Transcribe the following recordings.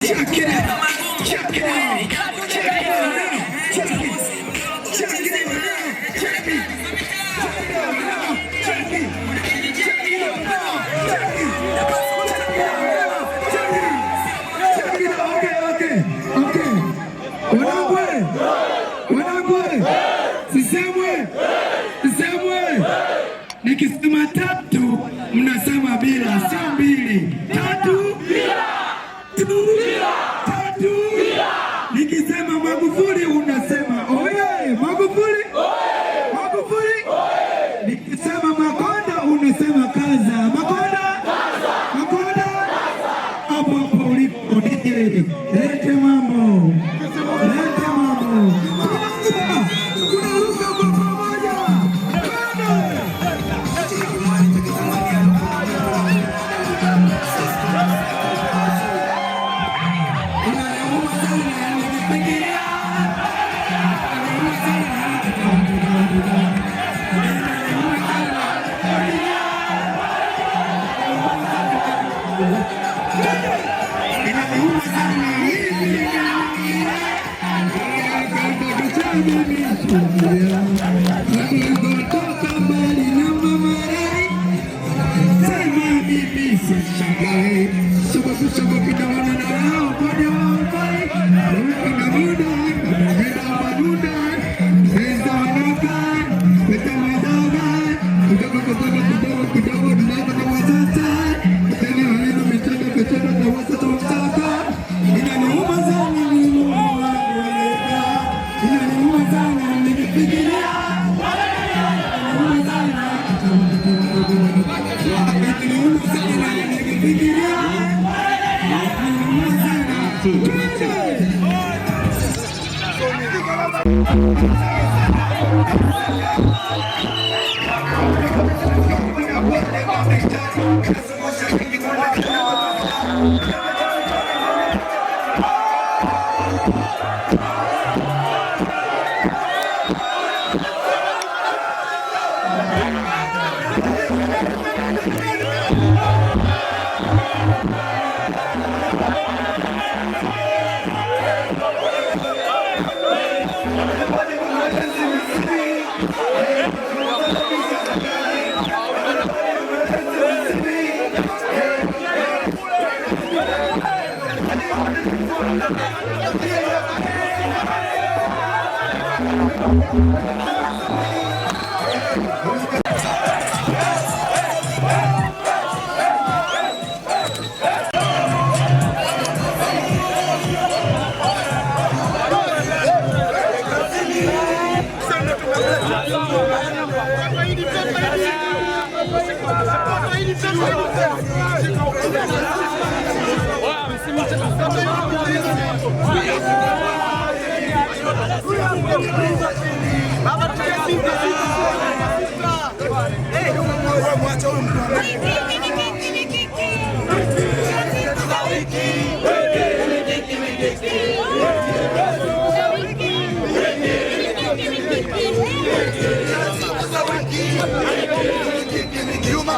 Check it out. Check it out. Check it out. Check it. Check it out. Check it. Check it. Check it out. Check it. Check it out. Okay. Wanagwe. Sisemwe. Nikisema tatu mnasema bila, sio mbili. Tatu bila. Tatu bila. Nikisema Magufuli unasema oye Magufuli. Magufuli. Nikisema Makonda unasema kaza. Makonda. Hapo ulipo. Lete mambo. Juma,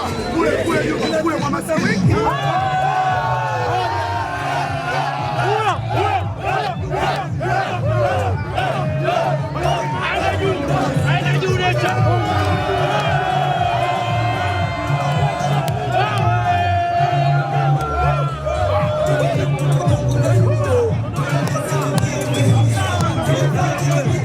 kule kwa masawiki. Thank you.